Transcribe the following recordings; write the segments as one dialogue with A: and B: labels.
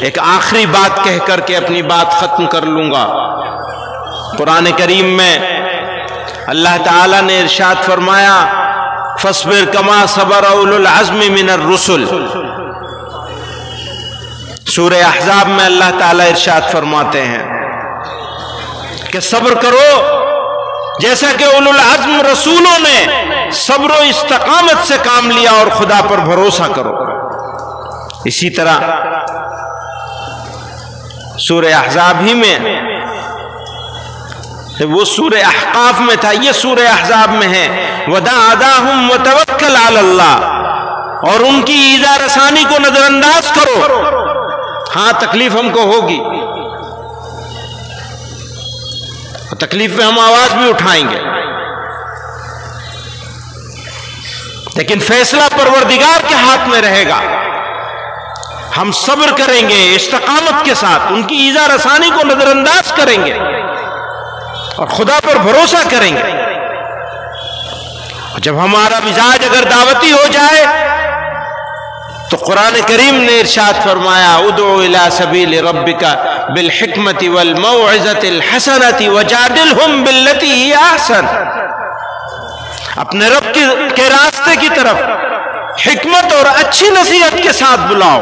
A: एक आखिरी बात कह करके अपनी बात खत्म कर लूंगा। कुरान करीम में अल्लाह ताला ने इरशाद फरमाया, फस्बिर कमा सबर उलुल अज़्म मिनर रुसुल। सूरह अहज़ाब में अल्लाह ताला इरशाद फरमाते हैं कि सब्र करो जैसा कि उलुल अज़्म रसूलों ने सब्र और इस्तकामत से काम लिया और खुदा पर भरोसा करो। इसी तरह सूरह अहज़ाब ही में, वो सूरह अहक़ाफ में था, ये सूरह अहज़ाब में है, वदाअदाहुम वतवक्कल अलल्लाह, और उनकी ईज़ा रसानी को नजरअंदाज करो। हाँ, तकलीफ हमको होगी, तकलीफ में हम आवाज भी उठाएंगे, लेकिन फैसला परवरदिगार के हाथ में रहेगा। हम सब्र करेंगे इस्तकामत के साथ, उनकी ईज़ा रसानी को नजरअंदाज करेंगे और खुदा पर भरोसा करेंगे। जब हमारा मिजाज अगर दावती हो जाए तो कुरान करीम ने इरशाद फरमाया, उदउ इला सबील रब्बिका बिल हिकमति वल मौइज़तिल हसनति वजादिलहुम बिल्लती हिय अहसन। अपने रब के रास्ते की तरफ हिकमत और अच्छी नसीहत के साथ बुलाओ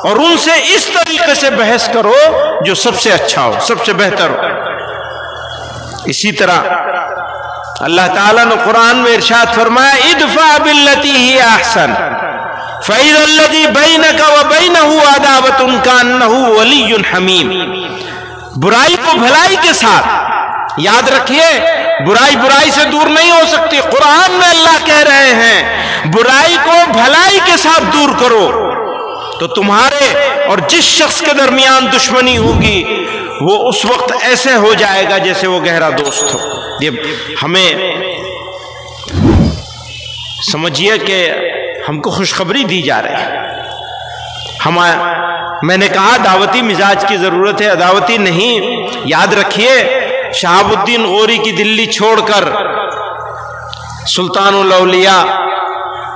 A: और उनसे इस तरीके से बहस करो जो सबसे अच्छा हो, सबसे बेहतर हो। इसी तरह अल्लाह ताला ने कुरान में इरशाद फरमाया, इदफा बिल्लती हिय अहसन फ़इज़ल्लज़ी बैनका व बैनहु अदावतुन कान्नहु वलियुन हमीम। बुराई को भलाई के साथ, याद रखिए बुराई बुराई से दूर नहीं हो सकती। कुरान में अल्लाह कह रहे हैं बुराई को भलाई के साथ दूर करो, तो तुम्हारे और जिस शख्स के दरमियान दुश्मनी होगी वो उस वक्त ऐसे हो जाएगा जैसे वो गहरा दोस्त हो। ये हमें समझिए कि हमको खुशखबरी दी जा रही है। मैंने कहा दावती मिजाज की जरूरत है, अदावती नहीं। याद रखिए शहाबुद्दीन गौरी की दिल्ली छोड़कर सुल्तानुल औलिया,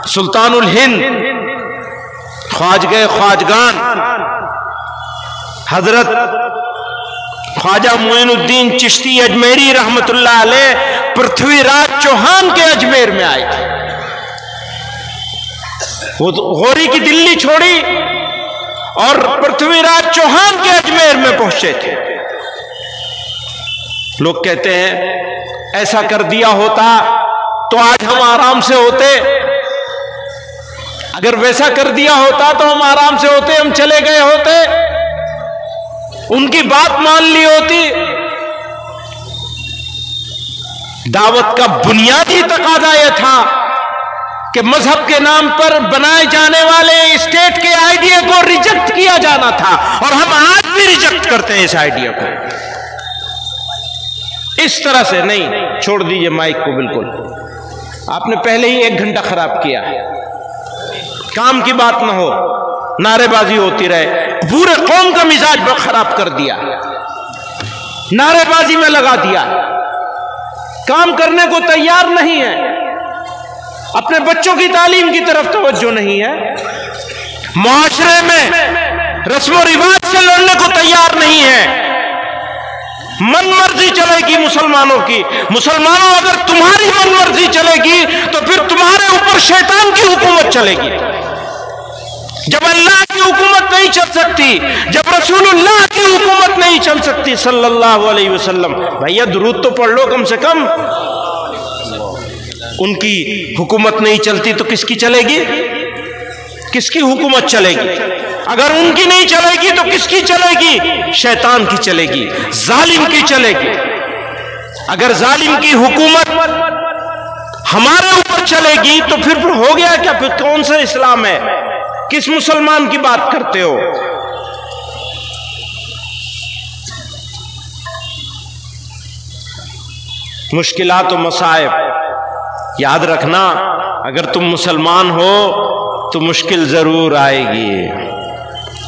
A: सुल्तानुल हिंद, ख्वाजगे ख्वाजगान हजरत ख्वाजा मोइनुद्दीन चिश्ती अजमेरी रहमतुल्लाह अलैह पृथ्वीराज चौहान के अजमेर में आए थे। वो गौरी की दिल्ली छोड़ी और पृथ्वीराज चौहान के अजमेर में पहुंचे थे। लोग कहते हैं ऐसा कर दिया होता तो आज हम आराम से होते, अगर वैसा कर दिया होता तो हम आराम से होते, हम चले गए होते, उनकी बात मान ली होती। दावत का बुनियादी तकाजा यह था कि मजहब के नाम पर बनाए जाने वाले स्टेट के आइडिया को रिजेक्ट किया जाना था, और हम आज भी रिजेक्ट करते हैं इस आइडिया को। इस तरह से नहीं, छोड़ दीजिए माइक को, बिल्कुल आपने पहले ही 1 घंटा खराब किया। काम की बात ना हो, नारेबाजी होती रहे, पूरे कौम का मिजाज खराब कर दिया, नारेबाजी में लगा दिया, काम करने को तैयार नहीं है, अपने बच्चों की तालीम की तरफ तवज्जो नहीं है, मुआशरे में रस्म और रिवाज से लड़ने को तैयार नहीं है, मन मर्जी चलेगी मुसलमानों की। मुसलमानों अगर तुम्हारी मन मर्जी चलेगी तो फिर तुम्हारे ऊपर शैतान की हुकूमत चलेगी। जब अल्लाह की हुकूमत नहीं चल सकती, जब रसूलुल्लाह की हुकूमत नहीं चल सकती सल्लल्लाहु अलैहि वसल्लम, भैया दुरूद तो पढ़ लो कम से कम। उनकी हुकूमत नहीं चलती तो किसकी चलेगी? किसकी हुकूमत चलेगी? अगर उनकी नहीं चलेगी तो किसकी चलेगी? शैतान की चलेगी, जालिम की चलेगी। अगर जालिम की हुकूमत हमारे ऊपर चलेगी तो फिर हो गया क्या? फिर कौन सा इस्लाम है? किस मुसलमान की बात करते हो? मुश्किलात और मसाइब याद रखना, अगर तुम मुसलमान हो तो मुश्किल जरूर आएगी।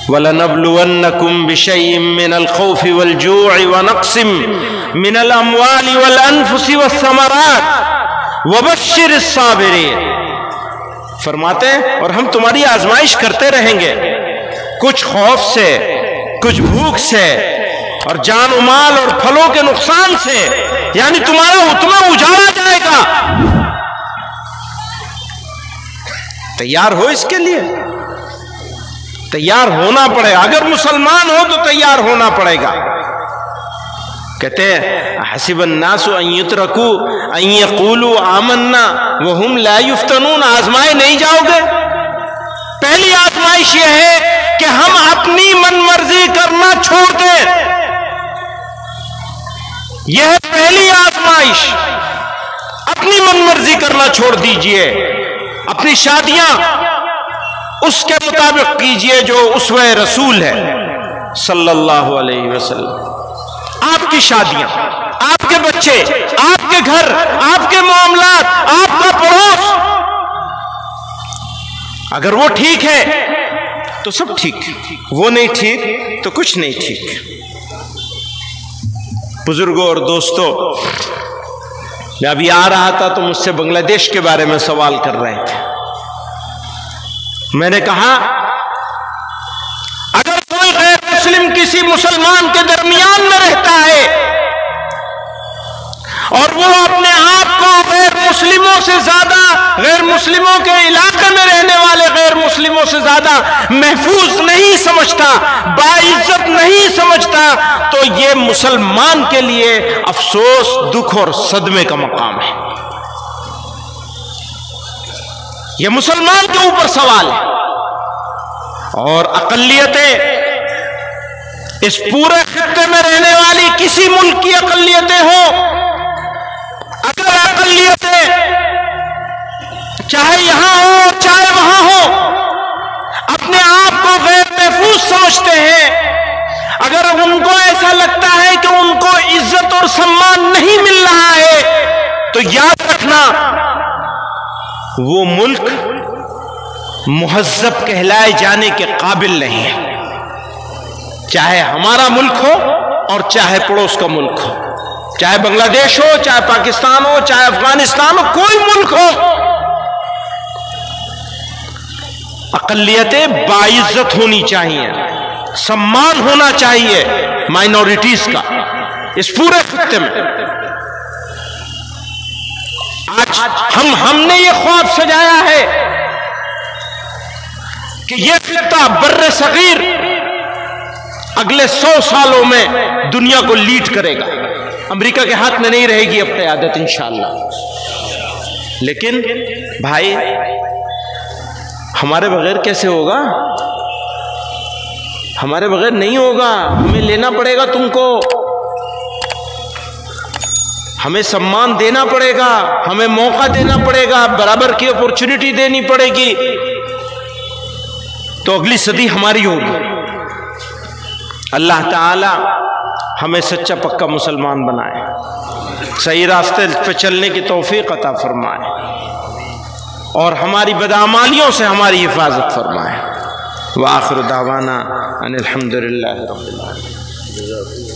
A: वलनब्लुवन्नकुम बिशैइन मिनल खौफि वल जू'i व नक़्सिम मिनल अम्वालि वल अनफुसि वस्समरात वबश्शिरिस साबिरीन। फरमाते हैं और हम तुम्हारी आजमाइश करते रहेंगे, कुछ खौफ से, कुछ भूख से, और जान और माल और फलों के नुकसान से, यानी तुम्हारा उतना उजाड़ा जाएगा। तैयार हो इसके लिए, तैयार होना पड़ेगा। अगर मुसलमान हो तो तैयार होना पड़ेगा। कहते हैं हसीबन नासु अन युतरकू अन यक़ूलू आमन्ना वहुम ला युफ्तनून। आजमाए नहीं जाओगे। पहली आजमाइश यह है कि हम अपनी मनमर्जी करना छोड़ दें। यह पहली आजमाइश, अपनी मनमर्जी करना छोड़ दीजिए। अपनी शादियां उसके मुताबिक कीजिए जो उसवे रसूल है सल्लल्लाहु अलैहि वसल्लम। आपकी शादियां, आपके बच्चे, आपके घर, आपके मामलात, आपका पड़ोस, अगर वो ठीक है तो सब ठीक, वो नहीं ठीक तो कुछ नहीं ठीक। बुजुर्गों और दोस्तों, मैं अभी आ रहा था तो मुझसे बांग्लादेश के बारे में सवाल कर रहे थे। मैंने कहा अगर कोई गैर मुस्लिम किसी मुसलमान के दरमियान में रहता है और वो अपने आप को गैर मुस्लिमों से ज्यादा, गैर मुस्लिमों के इलाके में रहने वाले गैर मुस्लिमों से ज्यादा महफूज नहीं समझता, बाइज्जत नहीं समझता, तो ये मुसलमान के लिए अफसोस, दुख और सदमे का मकाम है। यह मुसलमान के ऊपर सवाल है। और अकलियतें, इस पूरे खित्ते में रहने वाली किसी मुल्क की अकलियतें हो, अगर अकलियतें चाहे यहां हो चाहे वहां हो, अपने आप को गैर महफूज समझते हैं, अगर उनको ऐसा लगता है कि उनको इज्जत और सम्मान नहीं मिल रहा है, तो याद रखना वो मुल्क मुहज्जब कहलाए जाने के काबिल नहीं है। चाहे हमारा मुल्क हो और चाहे पड़ोस का मुल्क हो, चाहे बांग्लादेश हो, चाहे पाकिस्तान हो, चाहे अफगानिस्तान हो, कोई मुल्क हो, अकलियतें बाइज्जत होनी चाहिए, सम्मान होना चाहिए माइनॉरिटीज का इस पूरे खित्ते में। आज हमने ये ख्वाब सजाया है कि ये खित्ता बर्रे सगीर अगले 100 सालों में दुनिया को लीड करेगा। अमेरिका के हाथ में नहीं रहेगी अब क़यादत इंशाअल्लाह। लेकिन भाई हमारे बगैर कैसे होगा? हमारे बगैर नहीं होगा। हमें लेना पड़ेगा तुमको, हमें सम्मान देना पड़ेगा, हमें मौका देना पड़ेगा, बराबर की अपॉर्चुनिटी देनी पड़ेगी, तो अगली सदी हमारी होगी। अल्लाह ताला हमें सच्चा पक्का मुसलमान बनाए, सही रास्ते पे चलने की तौफीक अता फरमाए और हमारी बदआमालियों से हमारी हिफाजत फरमाए। व आखिर दावाना अनिल हम्दुलिल्लाहि रब्बिल आलमीन।